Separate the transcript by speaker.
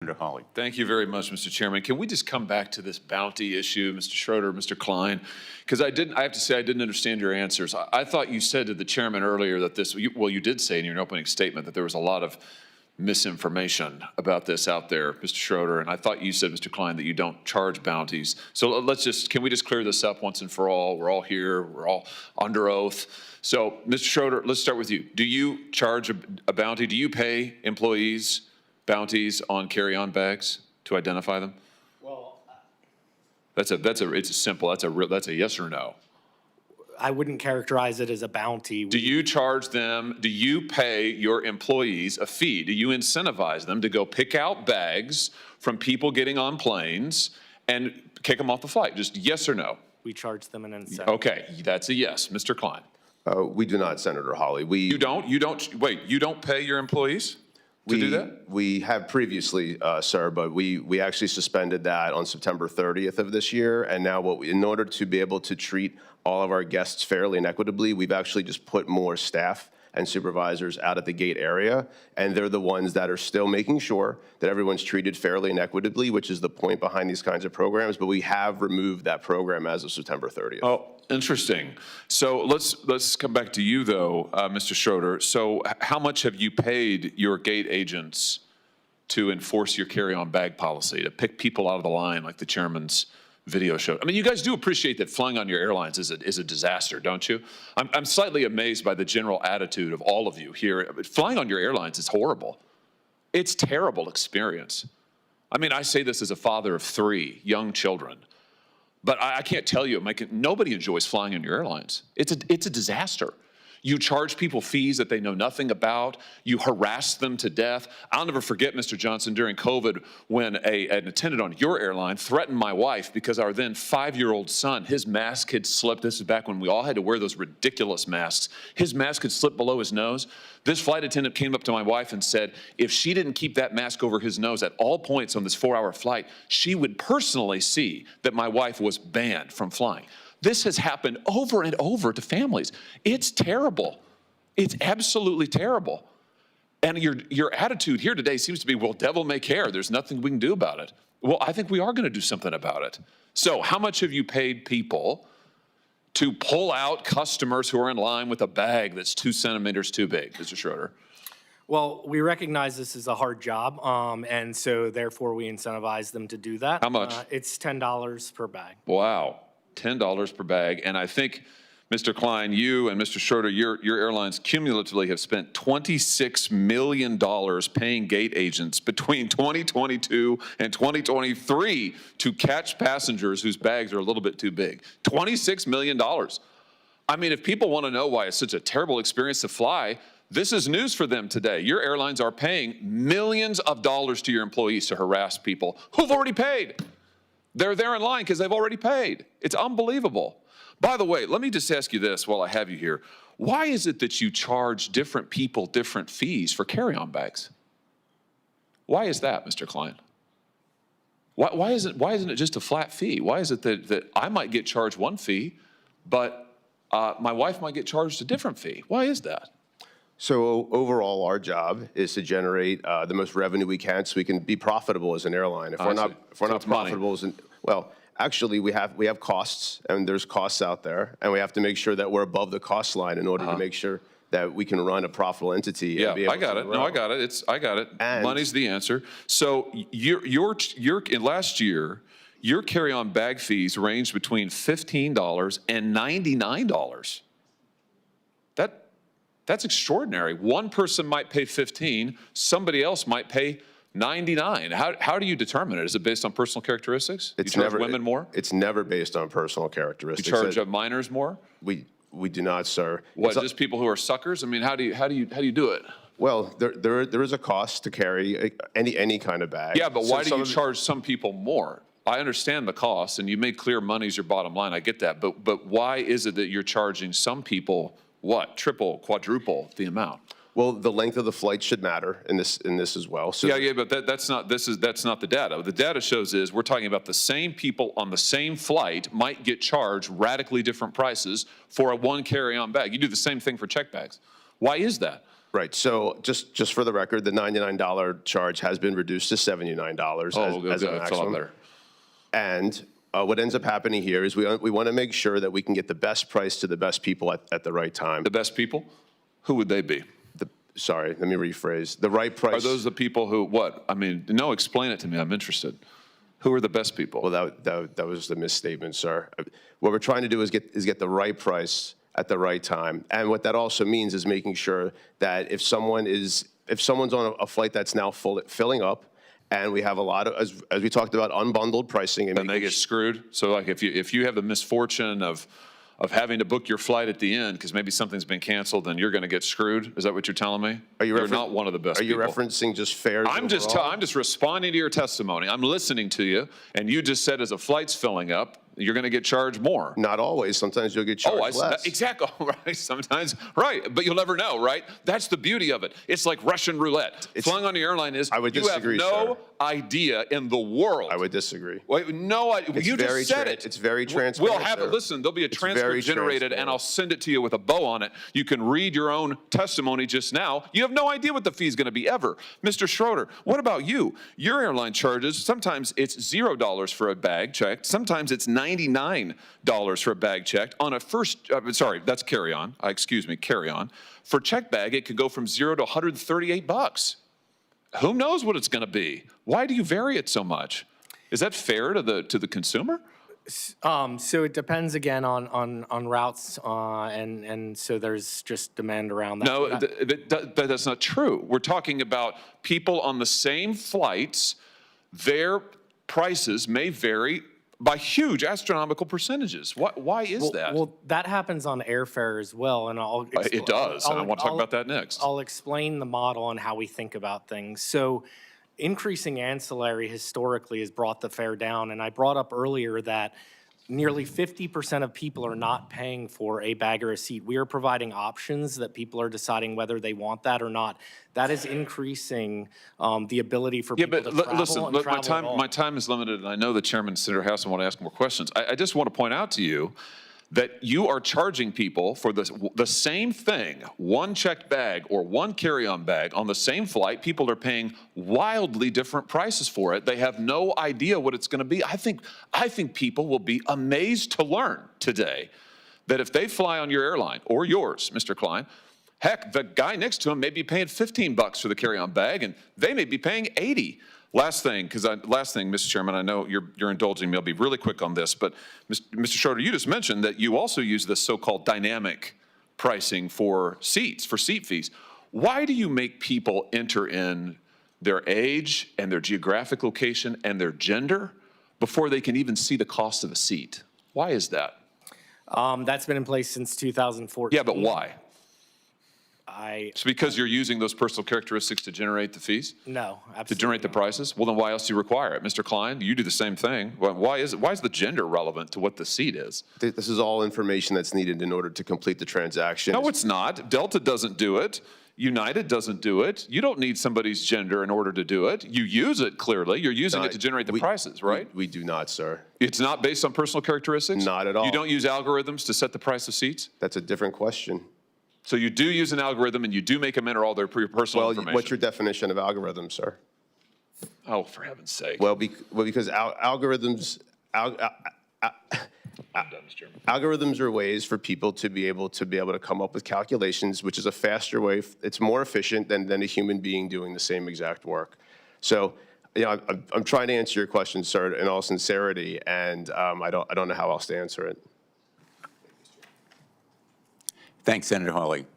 Speaker 1: Senator Hawley.
Speaker 2: Thank you very much, Mr. Chairman. Can we just come back to this bounty issue, Mr. Schroeder, Mr. Klein? Because I have to say, I didn't understand your answers. I thought you said to the chairman earlier that you did say in your opening statement that there was a lot of misinformation about this out there, Mr. Schroeder, and I thought you said, Mr. Klein, that you don't charge bounties. So can we just clear this up once and for all? We're all here, we're all under oath. So, Mr. Schroeder, let's start with you. Do you charge a bounty? Do you pay employees bounties on carry-on bags to identify them?
Speaker 3: Well,
Speaker 2: It's a yes or no.
Speaker 3: I wouldn't characterize it as a bounty.
Speaker 2: Do you charge them, do you pay your employees a fee? Do you incentivize them to go pick out bags from people getting on planes and kick them off the flight? Just yes or no?
Speaker 3: We charge them an incentive.
Speaker 2: Okay, that's a yes. Mr. Klein.
Speaker 4: We do not, Senator Hawley.
Speaker 2: You don't pay your employees to do that?
Speaker 4: We have previously, sir, but we actually suspended that on September 30th of this year. And now in order to be able to treat all of our guests fairly and equitably, we've actually just put more staff and supervisors out at the gate area, and they're the ones that are still making sure that everyone's treated fairly and equitably, which is the point behind these kinds of programs, but we have removed that program as of September 30th.
Speaker 2: Oh, interesting. So let's come back to you, though, Mr. Schroeder. So how much have you paid your gate agents to enforce your carry-on bag policy, to pick people out of the line like the chairman's video showed? I mean, you guys do appreciate that flying on your airlines is a disaster, don't you? I'm slightly amazed by the general attitude of all of you here. Flying on your airlines is horrible. It's a terrible experience. I mean, I say this as a father of 3 young children, but I can't tell you, nobody enjoys flying on your airlines. It's a disaster. You charge people fees that they know nothing about. You harass them to death. I'll never forget, Mr. Johnson, during COVID when an attendant on your airline threatened my wife because our then 5-year-old son, his mask had slipped. This is back when we all had to wear those ridiculous masks. His mask had slipped below his nose. This flight attendant came up to my wife and said if she didn't keep that mask over his nose at all points on this 4-hour flight, she would personally see that my wife was banned from flying. This has happened over and over to families. It's terrible. It's absolutely terrible. And your attitude here today seems to be, well, devil may care. There's nothing we can do about it. Well, I think we are going to do something about it. So how much have you paid people to pull out customers who are in line with a bag that's 2 centimeters too big, Mr. Schroeder?
Speaker 3: Well, we recognize this is a hard job, and so therefore we incentivize them to do that.
Speaker 2: How much?
Speaker 3: It's $10 per bag.
Speaker 2: Wow. $10 per bag. And I think, Mr. Klein, you and Mr. Schroeder, your airlines cumulatively have spent $26 million paying gate agents between 2022 and 2023 to catch passengers whose bags are a little bit too big. $26 million. I mean, if people want to know why it's such a terrible experience to fly, this is news for them today. Your airlines are paying millions of dollars to your employees to harass people who've already paid. They're there in line because they've already paid. It's unbelievable. By the way, let me just ask you this while I have you here. Why is it that you charge different people different fees for carry-on bags? Why is that, Mr. Klein? Why isn't it just a flat fee? Why is it that I might get charged one fee, but my wife might get charged a different fee? Why is that?
Speaker 4: So overall, our job is to generate the most revenue we can so we can be profitable as an airline. If we're not profitable, well, actually we have costs, and there's costs out there, and we have to make sure that we're above the cost line in order to make sure that we can run a profitable entity.
Speaker 2: Yeah, I got it. No, I got it. I got it. And money's the answer. So last year, your carry-on bag fees ranged between $15 and $99. That's extraordinary. One person might pay 15, somebody else might pay 99. How do you determine it? Is it based on personal characteristics? You charge women more?
Speaker 4: It's never based on personal characteristics.
Speaker 2: You charge minors more?
Speaker 4: We do not, sir.
Speaker 2: What, just people who are suckers? I mean, how do you do it?
Speaker 4: Well, there is a cost to carry any kind of bag.
Speaker 2: Yeah, but why do you charge some people more? I understand the cost, and you made clear money's your bottom line. I get that, but why is it that you're charging some people what, triple, quadruple the amount?
Speaker 4: Well, the length of the flight should matter in this as well. So
Speaker 2: yeah, but that's not the data. What the data shows is we're talking about the same people on the same flight might get charged radically different prices for a one carry-on bag. You do the same thing for check bags. Why is that?
Speaker 4: Right. So just for the record, the $99 charge has been reduced to $79 as a
Speaker 2: that's a lot
Speaker 4: maximum.
Speaker 2: better.
Speaker 4: And what ends up happening here is we want to make sure that we can get the best price to the best people at the right time.
Speaker 2: The best people? Who would they be?
Speaker 4: Sorry, let me rephrase. The right price.
Speaker 2: Are those the people who, what? I mean, no, explain it to me. I'm interested. Who are the best people?
Speaker 4: Well, that was the misstatement, sir. What we're trying to do is get the right price at the right time. And what that also means is making sure that if someone's on a flight that's now filling up, and we have a lot of, as we talked about, unbundled pricing.
Speaker 2: And they get screwed? So like if you have the misfortune of having to book your flight at the end because maybe something's been canceled, then you're going to get screwed? Is that what you're telling me? You're not one of the best people.
Speaker 4: Are you referencing just fares
Speaker 2: I'm just responding to your testimony. I'm listening to you, and you just said as a flight's filling up, you're going to get charged more.
Speaker 4: Not always. Sometimes you'll get charged less.
Speaker 2: Exactly. Right. Sometimes. Right. But you'll never know, right? That's the beauty of it. It's like Russian roulette. Flying on the airline is,
Speaker 4: I would disagree,
Speaker 2: you have no
Speaker 4: sir.
Speaker 2: idea in the world.
Speaker 4: I would disagree.
Speaker 2: Wait, no idea. You just said it.
Speaker 4: It's very transparent.
Speaker 2: We'll have it. Listen, there'll be a transcript generated, and I'll send it to you with a bow on it. You can read your own testimony just now. You have no idea what the fee is going to be ever. Mr. Schroeder, what about you? Your airline charges, sometimes it's $0 for a bag checked. Sometimes it's $99 for a bag checked. On a first, sorry, that's carry-on. Excuse me, carry-on. For checked bag, it could go from $0 to $138. Who knows what it's going to be? Why do you vary it so much? Is that fair to the consumer?
Speaker 3: So it depends again on routes, and so there's just demand around that.
Speaker 2: No, that's not true. We're talking about people on the same flights. Their prices may vary by huge astronomical percentages. Why is that?
Speaker 3: Well, that happens on airfare as well, and
Speaker 2: it does, and I want to talk about that next.
Speaker 3: I'll explain the model and how we think about things. So increasing ancillary historically has brought the fare down, and I brought up earlier that nearly 50% of people are not paying for a bag or a seat. We are providing options that people are deciding whether they want that or not. That is increasing the ability for people to travel
Speaker 2: listen,
Speaker 3: and travel at all.
Speaker 2: my time is limited, and I know the chairman, Senator House, and want to ask more questions. I just want to point out to you that you are charging people for the same thing, one checked bag or one carry-on bag on the same flight. People are paying wildly different prices for it. They have no idea what it's going to be. I think people will be amazed to learn today that if they fly on your airline or yours, Mr. Klein, heck, the guy next to him may be paying $15 for the carry-on bag, and they may be paying $80. Last thing, Mr. Chairman, I know you're indulging me. I'll be really quick on this, but Mr. Schroeder, you just mentioned that you also use this so-called dynamic pricing for seats, for seat fees. Why do you make people enter in their age and their geographic location and their gender before they can even see the cost of a seat? Why is that?
Speaker 3: That's been in place since 2014.
Speaker 2: Yeah, but why? It's because you're using those personal characteristics to generate the fees?
Speaker 3: No, absolutely.
Speaker 2: To generate the prices? Well, then why else do you require it? Mr. Klein, you do the same thing. Why is the gender relevant to what the seat is?
Speaker 4: This is all information that's needed in order to complete the transaction.
Speaker 2: No, it's not. Delta doesn't do it. United doesn't do it. You don't need somebody's gender in order to do it. You use it clearly. You're using it to generate the prices, right?
Speaker 4: We do not, sir.
Speaker 2: It's not based on personal characteristics?
Speaker 4: Not at all.
Speaker 2: You don't use algorithms to set the price of seats?
Speaker 4: That's a different question.
Speaker 2: So you do use an algorithm and you do make them enter all their personal information?
Speaker 4: What's your definition of algorithm, sir?
Speaker 2: Oh, for heaven's sake.
Speaker 4: Well, because algorithms are ways for people to be able to come up with calculations, which is a faster way. It's more efficient than a human being doing the same exact work. So, I'm trying to answer your question, sir, in all sincerity, and I don't know how else to answer it.
Speaker 1: Thanks, Senator Hawley.